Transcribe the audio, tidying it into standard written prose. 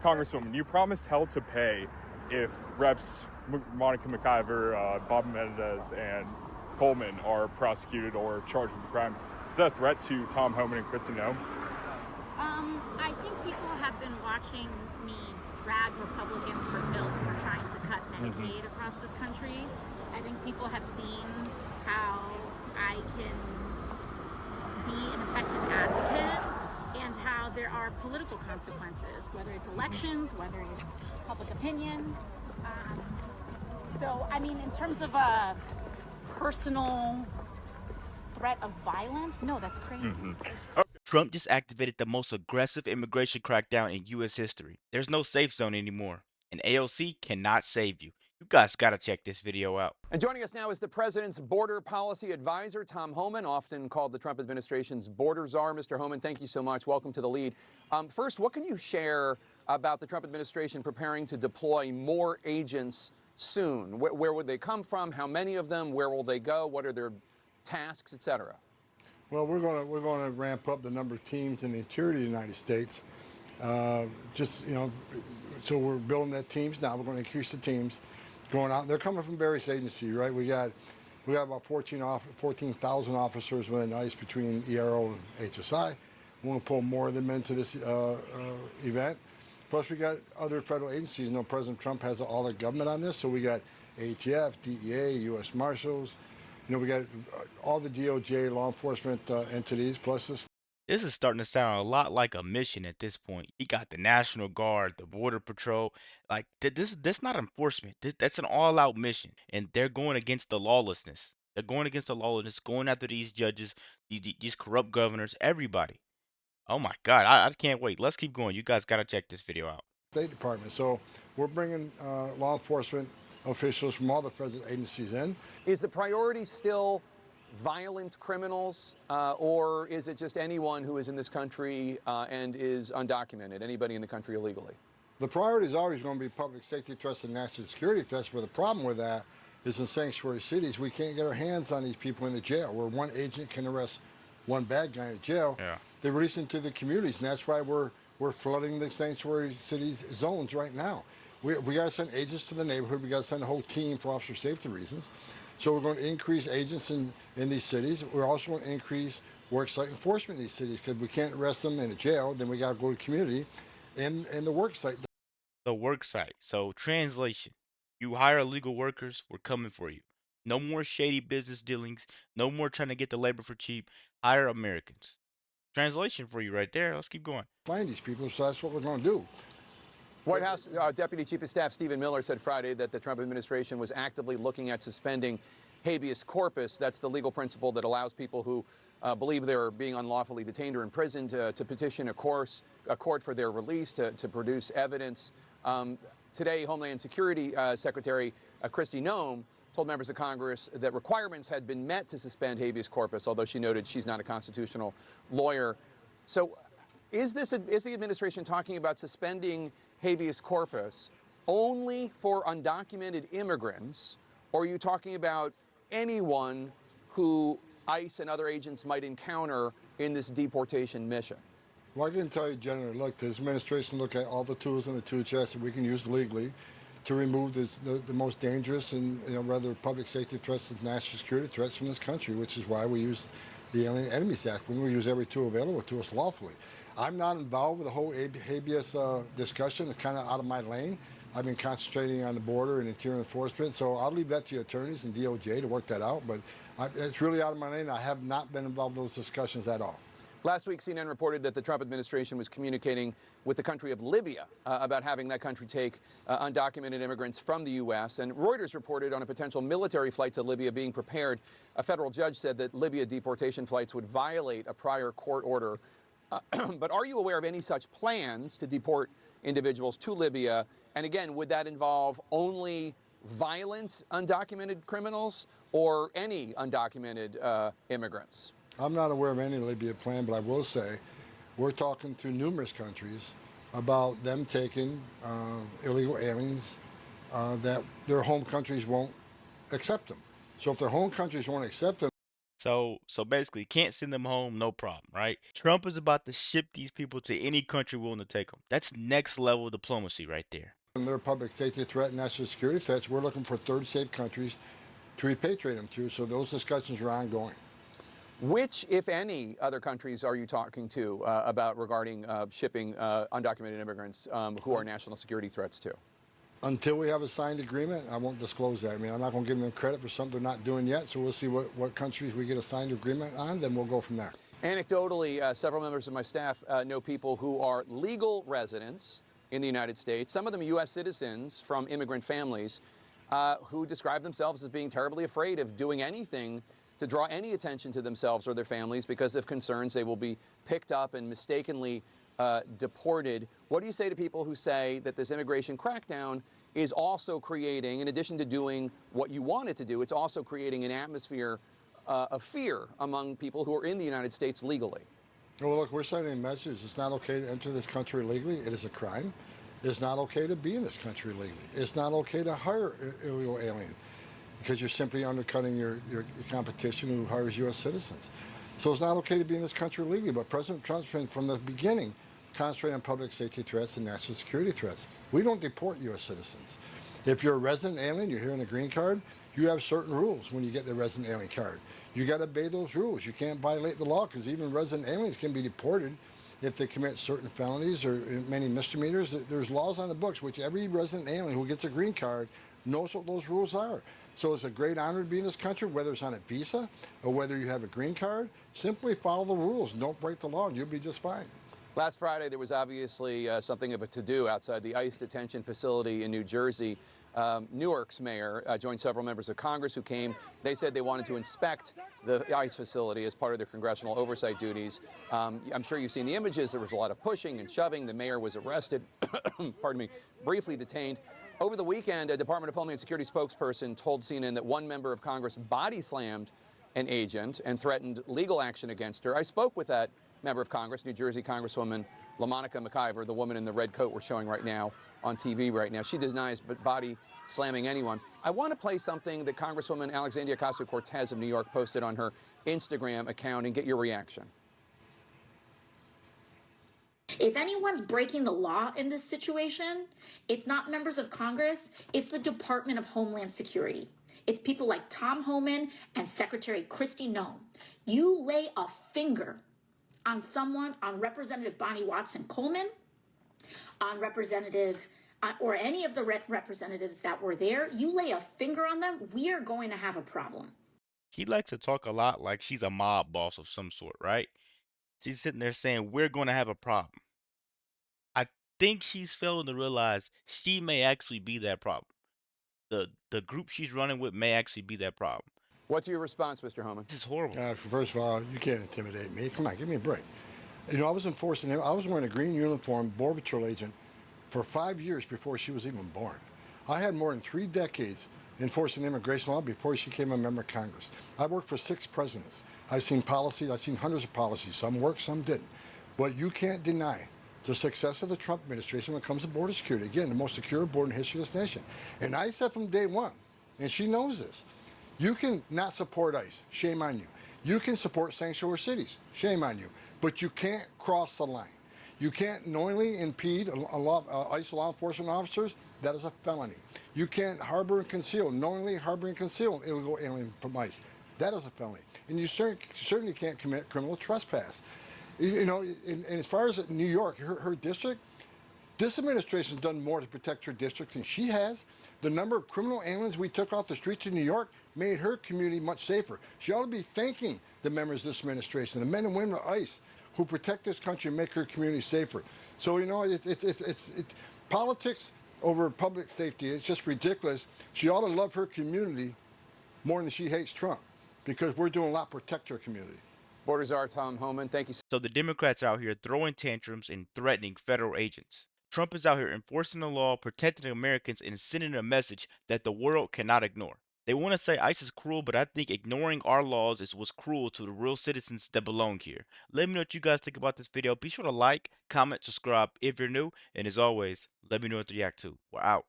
Congresswoman, you promised hell to pay if Reps Monica McIver, Bob Menendez, and Coleman are prosecuted or charged with a crime. Is that a threat to Tom Homan and Kristi Noem? I think people have been watching me drag Republicans for filth for trying to cut Medicaid across this country. I think people have seen how I can be an effective advocate and how there are political consequences, whether it's elections, whether it's public opinion. So, I mean, in terms of a personal threat of violence, no, that's crazy. Trump just activated the most aggressive immigration crackdown in U.S. history. There's no safe zone anymore, and AOC cannot save you. You guys gotta check this video out. And joining us now is the president's border policy advisor, Tom Homan, often called the Trump administration's border czar. Mr. Homan, thank you so much. Welcome to The Lead. First, what can you share about the Trump administration preparing to deploy more agents soon? Where would they come from? How many of them? Where will they go? What are their tasks, et cetera? Well, we're going to ramp up the number of teams in the interior of the United States. So we're building that teams now. We're going to increase the teams going out. They're coming from various agencies, right? We got about 14,000 officers within ICE between ERO and HSI. We want to pull more of them into this event. Plus, we got other federal agencies. You know, President Trump has all the government on this, so we got ATF, DEA, U.S. Marshals. You know, we got all the DOJ law enforcement entities, plus this. This is starting to sound a lot like a mission at this point. You got the National Guard, the Border Patrol. Like, this not enforcement. That's an all-out mission. And they're going against the lawlessness. They're going against the lawlessness, going after these judges, these corrupt governors, everybody. Oh, my God. I just can't wait. Let's keep going. You guys got to check this video out. State Department. So we're bringing law enforcement officials from all the federal agencies in. Is the priority still violent criminals, or is it just anyone who is in this country and is undocumented, anybody in the country illegally? The priority is always going to be public safety threats and national security threats, but the problem with that is in sanctuary cities, we can't get our hands on these people in the jail, where one agent can arrest one bad guy in jail. Yeah. They release them to the communities, and that's why we're flooding the sanctuary cities zones right now. We got to send agents to the neighborhood. We got to send a whole team for officer safety reasons. So we're going to increase agents in these cities. We're also going to increase worksite enforcement in these cities, because we can't arrest them in a jail. Then we got to go to the community and the worksite. The work site. So, translation. You hire illegal workers, we're coming for you. No more shady business dealings. No more trying to get the labor for cheap. Hire Americans. Translation for you right there. Let's keep going. Find these people, so that's what we're going to do. White House Deputy Chief of Staff Stephen Miller said Friday that the Trump administration was actively looking at suspending habeas corpus. That's the legal principle that allows people who believe they're being unlawfully detained or imprisoned to petition a court for their release, to produce evidence. Today, Homeland Security Secretary Kristi Noem told members of Congress that requirements had been met to suspend habeas corpus, although she noted she's not a constitutional lawyer. So is the administration talking about suspending habeas corpus only for undocumented immigrants, or are you talking about anyone who ICE and other agents might encounter in this deportation mission? Well, I can tell you generally, look, this administration look at all the tools in the tool chest that we can use legally to remove the most dangerous and rather public safety threats and national security threats from this country, which is why we use the Alien Enemies Act. We use every tool available to us lawfully. I'm not involved with the whole habeas discussion. It's kind of out of my lane. I've been concentrating on the border and interior enforcement, so I'll leave that to your attorneys and DOJ to work that out. But it's really out of my lane. I have not been involved in those discussions at all. Last week, CNN reported that the Trump administration was communicating with the country of Libya about having that country take undocumented immigrants from the U.S. And Reuters reported on a potential military flight to Libya being prepared. A federal judge said that Libya deportation flights would violate a prior court order. But are you aware of any such plans to deport individuals to Libya? And again, would that involve only violent undocumented criminals or any undocumented immigrants? I'm not aware of any Libya plan, but I will say we're talking to numerous countries about them taking illegal aliens that their home countries won't accept them. So if their home countries won't accept them. So basically, can't send them home, no problem, right? Trump is about to ship these people to any country willing to take them. That's next level diplomacy right there. And they're a public safety threat and national security threats. We're looking for third safe countries to repatriate them to. So those discussions are ongoing. Which, if any, other countries are you talking to about regarding shipping undocumented immigrants who are national security threats to? Until we have a signed agreement, I won't disclose that. I mean, I'm not going to give them credit for something they're not doing yet. So we'll see what countries we get a signed agreement on, then we'll go from there. Anecdotally, several members of my staff know people who are legal residents in the United States, some of them U.S. citizens from immigrant families, who describe themselves as being terribly afraid of doing anything to draw any attention to themselves or their families because of concerns they will be picked up and mistakenly deported. What do you say to people who say that this immigration crackdown is also creating, in addition to doing what you want it to do, it's also creating an atmosphere of fear among people who are in the United States legally? Well, look, we're sending messages. It's not okay to enter this country legally. It is a crime. It's not okay to be in this country legally. It's not okay to hire illegal alien because you're simply undercutting your competition who hires U.S. citizens. So it's not okay to be in this country legally. But President Trump's been, from the beginning, concentrating on public safety threats and national security threats. We don't deport U.S. citizens. If you're a resident alien, you're here on a green card, you have certain rules when you get the resident alien card. You got to obey those rules. You can't violate the law because even resident aliens can be deported if they commit certain felonies or many misdemeanors. There's laws on the books which every resident alien who gets a green card knows what those rules are. So it's a great honor to be in this country, whether it's on a visa or whether you have a green card. Simply follow the rules and don't break the law and you'll be just fine. Last Friday, there was obviously something of a to-do outside the ICE detention facility in New Jersey. Newark's mayor joined several members of Congress who came. They said they wanted to inspect the ICE facility as part of their congressional oversight duties. I'm sure you've seen the images. There was a lot of pushing and shoving. The mayor was arrested, pardon me, briefly detained. Over the weekend, a Department of Homeland Security spokesperson told CNN that one member of Congress body slammed an agent and threatened legal action against her. I spoke with that member of Congress, New Jersey Congresswoman LaMonica McIver, the woman in the red coat we're showing right now on TV right now. She denies body slamming anyone. I want to play something that Congresswoman Alexandria Ocasio-Cortez of New York posted on her Instagram account and get your reaction. If anyone's breaking the law in this situation, it's not members of Congress, it's the Department of Homeland Security. It's people like Tom Homan and Secretary Kristi Noem. You lay a finger on someone, on Representative Bonnie Watson Coleman, on Representative, or any of the representatives that were there, you lay a finger on them, we are going to have a problem. He likes to talk a lot like she's a mob boss of some sort, right? She's sitting there saying, we're going to have a problem. I think she's failing to realize she may actually be that problem. The group she's running with may actually be that problem. What's your response, Mr. Homan? This is horrible. First of all, you can't intimidate me. Come on, give me a break. You know, I was enforcing him. I was wearing a green uniform, Border Patrol agent, for 5 years before she was even born. I had more than 3 decades enforcing immigration law before she became a member of Congress. I worked for 6 presidents. I've seen policies, I've seen hundreds of policies. Some worked, some didn't. But you can't deny the success of the Trump administration when it comes to border security. Again, the most secure border in the history of this nation. And I said from day one, and she knows this, you can not support ICE, shame on you. You can support sanctuary cities, shame on you. But you can't cross the line. You can't knowingly impede ICE law enforcement officers. That is a felony. You can't harbor and conceal, knowingly harbor and conceal an illegal alien from ICE. That is a felony. And you certainly can't commit criminal trespass. You know, and as far as New York, her district, this administration's done more to protect her district than she has. The number of criminal aliens we took off the streets of New York made her community much safer. She ought to be thanking the members of this administration, the men and women of ICE, who protect this country and make her community safer. So, you know, it's politics over public safety. It's just ridiculous. She ought to love her community more than she hates Trump, because we're doing a lot to protect her community. Border Czar Tom Homan, thank you. So the Democrats out here throwing tantrums and threatening federal agents. Trump is out here enforcing the law, protecting Americans, and sending a message that the world cannot ignore. They want to say ICE is cruel, but I think ignoring our laws is what's cruel to the real citizens that belong here. Let me know what you guys think about this video. Be sure to like, comment, subscribe if you're new, and as always, let me know what to react to. We're out.